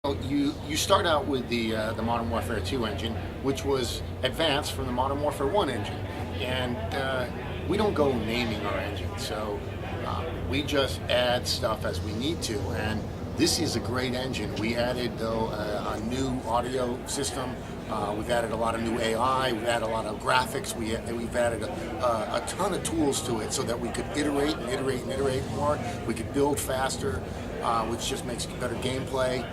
Well, you start out with the Modern Warfare 2 engine, which was advanced from the Modern Warfare 1 engine, and we don't go naming our engine, so we just add stuff as we need to. And this is a great engine. We added though a new audio system. We've added a lot of new AI. We've added a lot of graphics. We've added a ton of tools to it so that we could iterate and iterate and iterate more. We could build faster, which just makes better gameplay.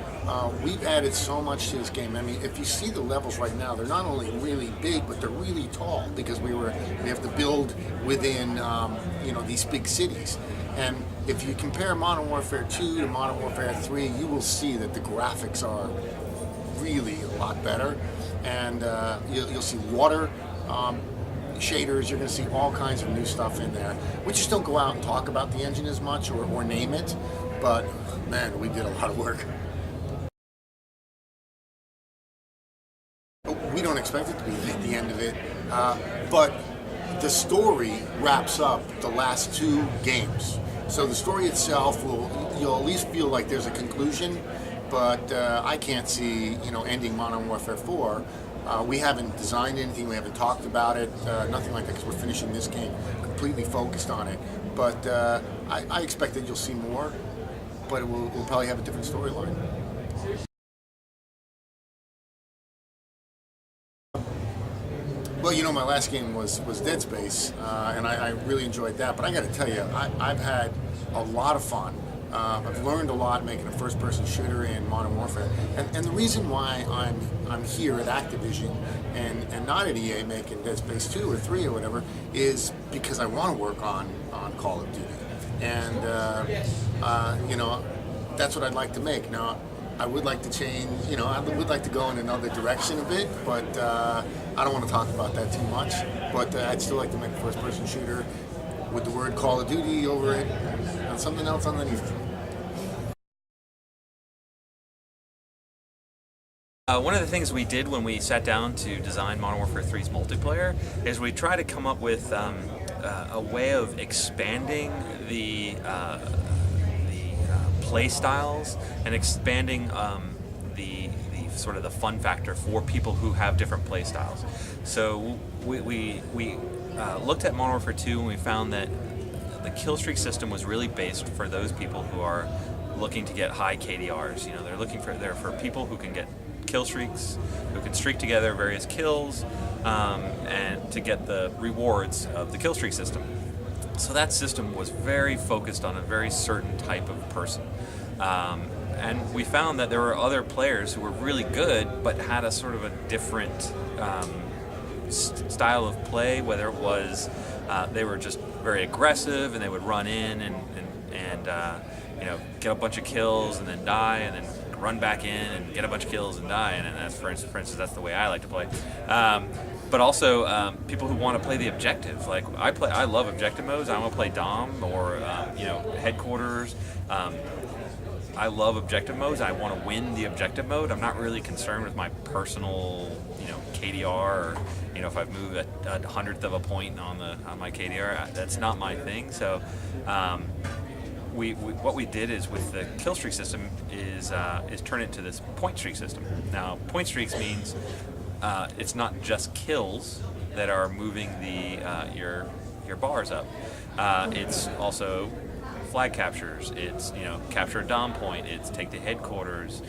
We've added so much to this game. I mean, if you see the levels right now, they're not only really big, but they're really tall because we have to build within these big cities. And if you compare Modern Warfare 2 to Modern Warfare 3, you will see that the graphics are really a lot better. And you'll see water shaders. You're going to see all kinds of new stuff in there. We just don't go out and talk about the engine as much or name it, but man, we did a lot of work. We don't expect it to be the end of it, but the story wraps up the last two games. So the story itself you'll at least feel like there's a conclusion, but I can't see ending Modern Warfare 4. We haven't designed anything, we haven't talked about it, nothing like that, because we're finishing this game completely focused on it. But I expect that you'll see more, but we'll probably have a different storyline. Well, my last game was Dead Space, and I really enjoyed that. But I got to tell you, I've had a lot of fun. I've learned a lot making a first-person shooter in Modern Warfare, and the reason why I'm here at Activision and not at EA making Dead Space 2 or 3 or whatever is because I want to work on Call of Duty, and that's what I'd like to make now. I would like to change, I would like to go in another direction a bit, but I don't want to talk about that too much. But I'd still like to make a first-person shooter with the word Call of Duty over it and something else underneath. One of the things we did when we sat down to design Modern Warfare 3's multiplayer is we tried to come up with a way of expanding the play styles and expanding the sort of the fun factor for people who have different play styles. So we looked at Modern Warfare 2 and we found that the kill streak system was really based for those people who are looking to get high KDRs. They're for people who can get kill streaks, who can streak together various kills, and to get the rewards of the kill streak system. So that system was very focused on a very certain type of person. And we found that there were other players who were really good but had a sort of a different style of play, whether it was they were just very aggressive and they would run in and get a bunch of kills and then die and then run back in and get a bunch of kills and die, and that's for instance that's the way I like to play. But also people who want to play the objective. Like I love objective modes. I want to play Dom or headquarters. I love objective modes. I want to win the objective mode. I'm not really concerned with my personal KDR or if I've moved a hundredth of a point on my KDR. That's not my thing. So what we did is with the kill streak system is turn it to this point streak system. Now point streaks means it's not just kills that are moving your bars up. It's also flag captures. It's capture a dom point. It's take the headquarters.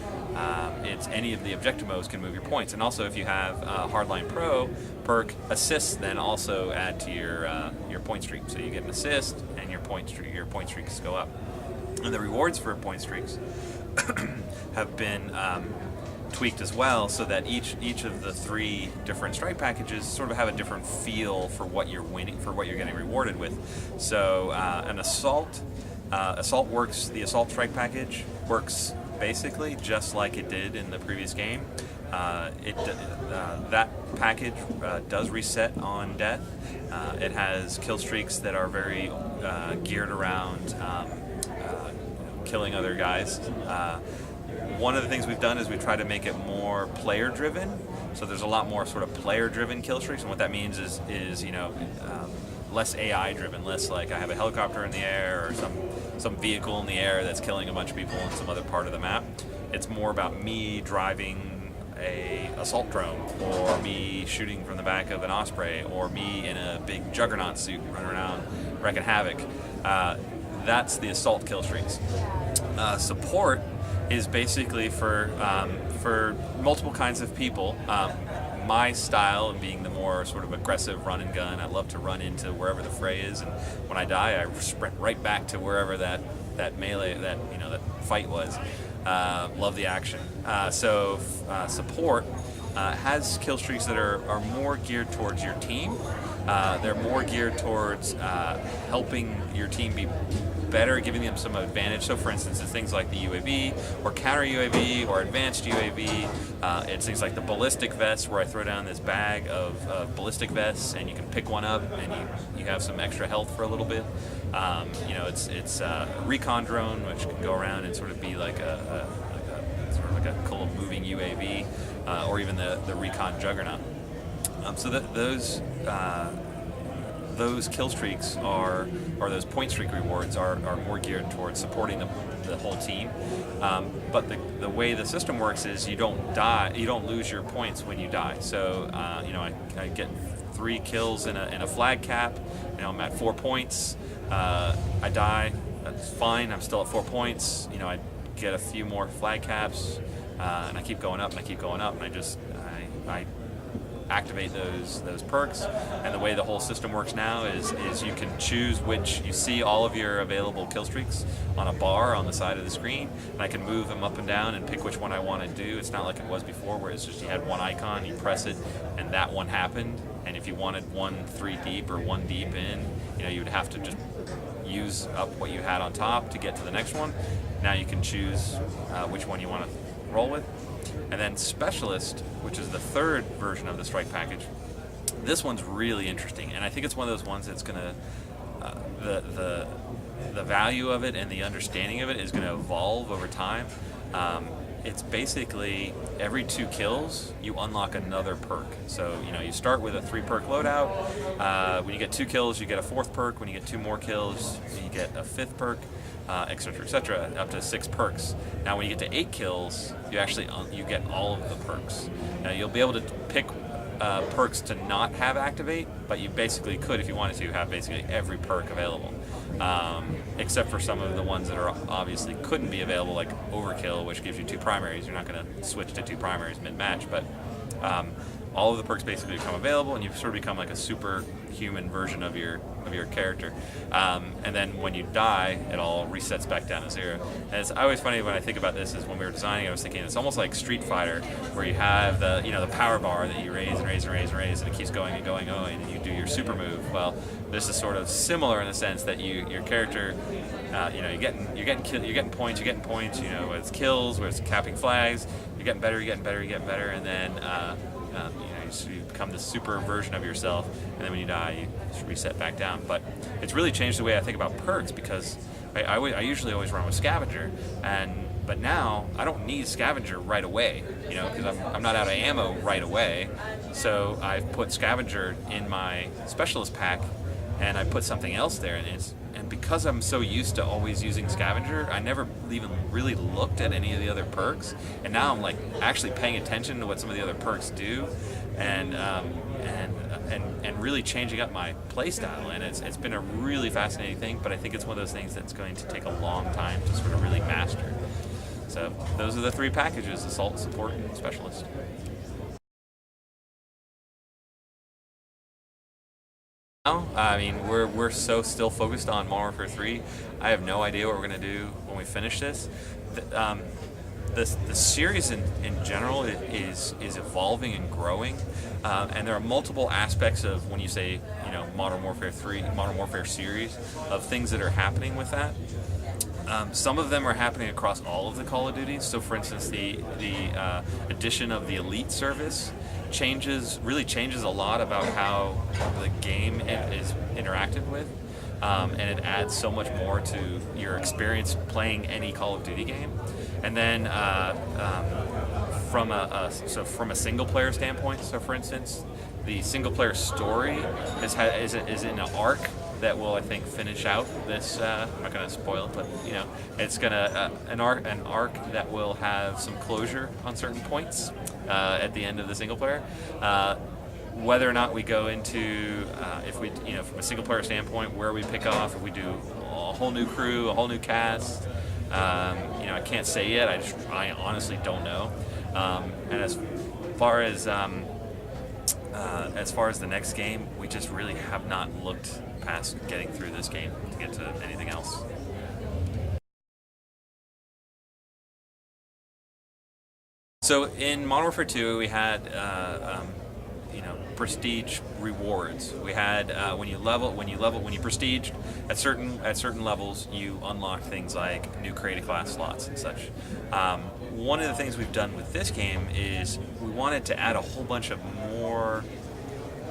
It's any of the objective modes can move your points. And also if you have Hardline Pro perk, assists then also add to your point streak. So you get an assist and your point streaks go up. And the rewards for point streaks have been tweaked as well, so that each of the three different strike packages sort of have a different feel for what you're winning, for what you're getting rewarded with. So an assault works. The assault strike package works basically just like it did in the previous game. That package does reset on death. It has kill streaks that are very geared around killing other guys. One of the things we've done is we try to make it more player-driven. So there's a lot more sort of player-driven kill streaks, and what that means is less AI-driven, less like I have a helicopter in the air or some vehicle in the air that's killing a bunch of people in some other part of the map. It's more about me driving a assault drone, or me shooting from the back of an Osprey, or me in a big juggernaut suit running around wrecking havoc. That's the assault kill streaks. Support is basically for multiple kinds of people. My style of being the more sort of aggressive run and gun. I love to run into wherever the fray is, and when I die, I sprint right back to wherever that melee, that fight was. Love the action. So support has kill streaks that are more geared towards your team. They're more geared towards helping your team be better, giving them some advantage. So for instance, it's things like the UAV, or counter UAV, or advanced UAV. It's things like the ballistic vest, where I throw down this bag of ballistic vests, and you can pick one up, and you have some extra health for a little bit. It's a recon drone, which can go around and sort of be like a sort of like a cool moving UAV, or even the recon juggernaut. So those kill streaks or those point streak rewards are more geared towards supporting the whole team. But the way the system works is you don't lose your points when you die. So I get 3 kills in a flag cap. I'm at 4 points. I die. That's fine. I'm still at 4 points. I get a few more flag caps, and I keep going up and I keep going up, and I activate those perks. And the way the whole system works now is you can choose which. You see all of your available kill streaks on a bar on the side of the screen, and I can move them up and down and pick which one I want to do. It's not like it was before, where it's just you had one icon, you press it, and that one happened. And if you wanted 1 3 deep or 1 deep in, you would have to just use up what you had on top to get to the next one. Now you can choose which one you want to roll with. And then Specialist, which is the third version of the strike package, this one's really interesting, and I think it's one of those ones that's going to the value of it and the understanding of it is going to evolve over time. It's basically every 2 kills you unlock another perk. So you start with a 3 perk loadout. When you get 2 kills, you get a 4th perk. When you get 2 more kills, you get a 5th perk, etc., up to 6 perks. Now, when you get to 8 kills, you actually you get all of the perks. Now, you'll be able to pick perks to not have activate, but you basically could, if you wanted to, have basically every perk available, except for some of the ones that are obviously couldn't be available, like Overkill, which gives you 2 primaries. You're not going to switch to 2 primaries mid-match, but all of the perks basically become available, and you sort of become like a superhuman version of your character. And then when you die, it all resets back down to 0. And it's always funny when I think about this, is when we were designing, I was thinking it's almost like Street Fighter, where you have the power bar that you raise and raise and raise and raise, and it keeps going and going and going, and you do your super move. Well, this is sort of similar in the sense that your character, you're getting points, whether it's kills, whether it's capping flags, you're getting better, and then you become the super version of yourself, and then when you die, you just reset back down. But it's really changed the way I think about perks, because I usually always run with Scavenger, but now I don't need Scavenger right away, because I'm not out of ammo right away. So I've put Scavenger in my Specialist pack, and I put something else there, and because I'm so used to always using Scavenger, I never even really looked at any of the other perks, and now I'm like actually paying attention to what some of the other perks do, and really changing up my play style. And it's been a really fascinating thing, but I think it's one of those things that's going to take a long time to sort of really master. So those are the 3 packages: Assault, Support, and Specialist. I mean, we're so still focused on Modern Warfare 3. I have no idea what we're going to do when we finish this. The series in general is evolving and growing, and there are multiple aspects of, when you say Modern Warfare 3, Modern Warfare series, of things that are happening with that. Some of them are happening across all of the Call of Duties. So, for instance, the addition of the Elite service really changes a lot about how the game is interacted with, and it adds so much more to your experience playing any Call of Duty game. And then from a single player standpoint, so for instance, the single player story is in an arc that will, I think, finish out this. I'm not going to spoil it, but it's going to an arc that will have some closure on certain points at the end of the single player. Whether or not we go into, if we, from a single player standpoint, where we pick off, if we do a whole new crew, a whole new cast, I can't say yet. I honestly don't know. And as far as the next game, we just really have not looked past getting through this game to get to anything else. So in Modern Warfare 2, we had prestige rewards. We had when you prestige at certain levels, you unlock things like new creative class slots and such. One of the things we've done with this game is we wanted to add a whole bunch of more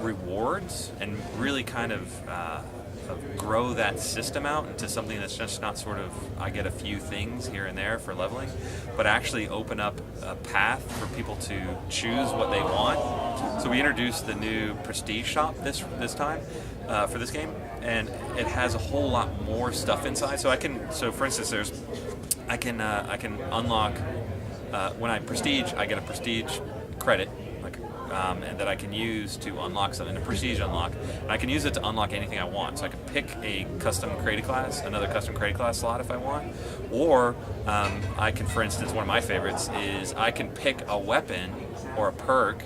rewards and really kind of grow that system out into something that's just not sort of I get a few things here and there for leveling, but actually open up a path for people to choose what they want. So we introduced the new prestige shop this time for this game, and it has a whole lot more stuff inside. So for instance, I can unlock when I prestige, I get a prestige credit. And that I can use to unlock something, a prestige unlock. And I can use it to unlock anything I want. So I can pick a custom creative class, another custom creative class slot if I want. Or I can, for instance, one of my favorites is I can pick a weapon or a perk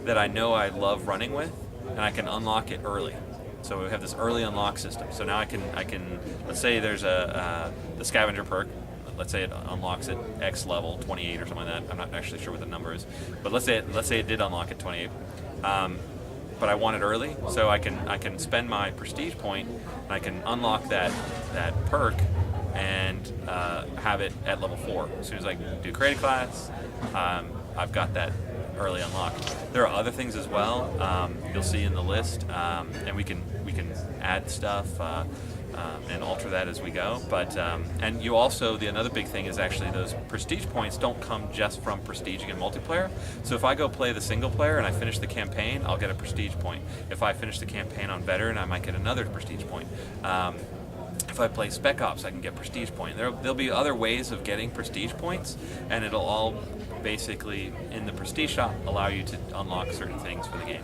that I know I love running with, and I can unlock it early. So we have this early unlock system. So now I can let's say there's the scavenger perk. Let's say it unlocks at X level, 28 or something like that. I'm not actually sure what the number is, but let's say it did unlock at 28. But I want it early, so I can spend my prestige point, and I can unlock that perk and have it at level 4. As soon as I do creative class, I've got that early unlock. There are other things as well. You'll see in the list, and we can add stuff. And alter that as we go, but and you also another big thing is actually those prestige points don't come just from prestiging in multiplayer. So if I go play the single player and I finish the campaign, I'll get a prestige point. If I finish the campaign on veteran, I might get another prestige point. If I play Spec Ops, I can get prestige point. There'll be other ways of getting prestige points, and it'll all basically in the prestige shop allow you to unlock certain things for the game.